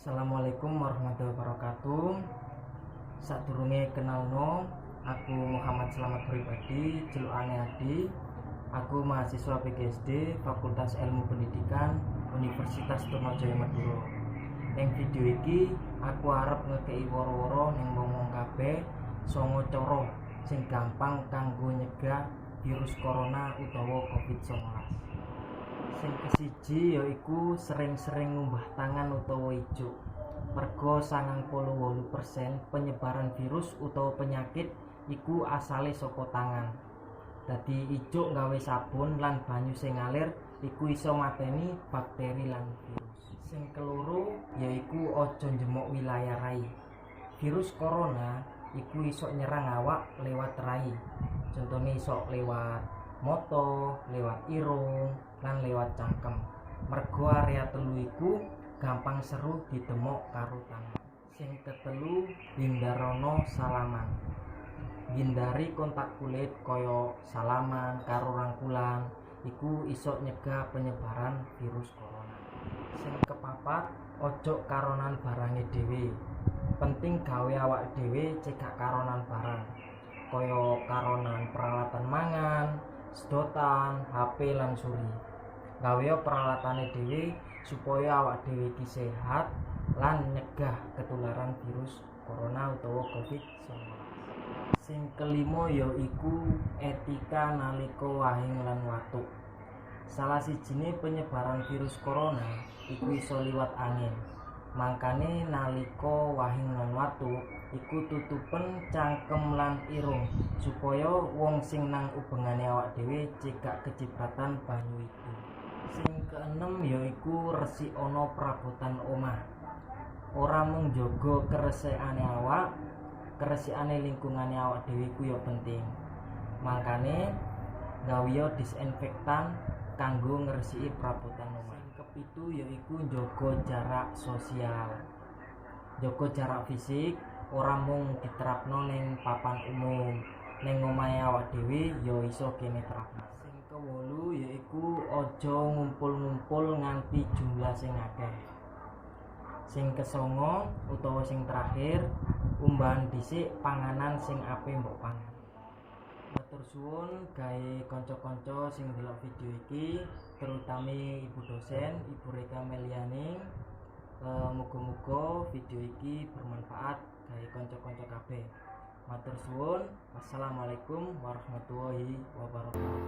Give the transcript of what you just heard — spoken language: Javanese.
Assalamualaikum warahmatullahi wabarakatuh. Sadurunge kenalno, aku Muhammad Slamet Pribadi, jelukane Adi. Aku mahasiswa PGSD Fakultas Ilmu Pendidikan Universitas Trunojoyo Madura. Ing video iki aku arep ngekei woro-woro ning wong-wong kabeh songo cara sing gampang kanggo nyegah virus corona utawa COVID-19. Sing kesiji yaiku sering-sering ngumbah tangan utawa ijuk. Merga 98% penyebaran virus utawa penyakit iku asale saka tangan. Dadi ijuk gawe sabun lan banyu sing ngalir iku iso mateni bakteri lan virus. Sing keloro yaiku aja njemuk wilayah rai. Virus corona iku iso nyerang awak lewat rai. Contohnya iso lewat moto, lewat irung, lan lewat cangkem. Mergo area telu iku gampang seru ditemok karo tangan. Sing ketelu, hindarono salaman. Hindari kontak kulit kaya salaman karo rangkulan iku iso nyegah penyebaran virus corona. Sing kepapat, ojo karonan barange dhewe. Penting gawe awak dhewe cegah karonan barang kaya karonan peralatan mangan, sedotan, HP lan suri. Gawe peralatane dhewe supaya awak dhewe iki sehat lan nyegah ketularan virus corona utawa COVID-19. Sing kelima yaiku etika nalika wahing lan watuk. Salah sijine penyebaran virus corona iku iso liwat angin. Mangkane nalika wahing lan watuk iku tutupen cangkem lan irung supaya wong sing nang ubengane awak dhewe cekak kecipratan banyu iku. Sing keenem yaiku resik ana perabotan omah. Ora mung njaga keresikane awak, keresikane lingkungane awak dhewe iku ya penting. Mangkane gawe disinfektan kanggo ngresiki perabotan omah. Sing kepitu yaiku njaga jarak sosial. Njaga jarak fisik ora mung diterapno ning papan umum, ning omahe awak dhewe ya iso kene terapno. Sing kewolu yaiku aja ngumpul-ngumpul nganti jumlah sing akeh. Sing kesongo utawa sing terakhir, umbahan dhisik panganan sing ape mbok pangan. Matur suwun gawe kanca-kanca sing ndelok video iki, terutami ibu dosen, Ibu Reka Meliani. Muga-muga video iki bermanfaat gawe kanca-kanca kabeh. Matur suwun. Wassalamualaikum warahmatullahi wabarakatuh.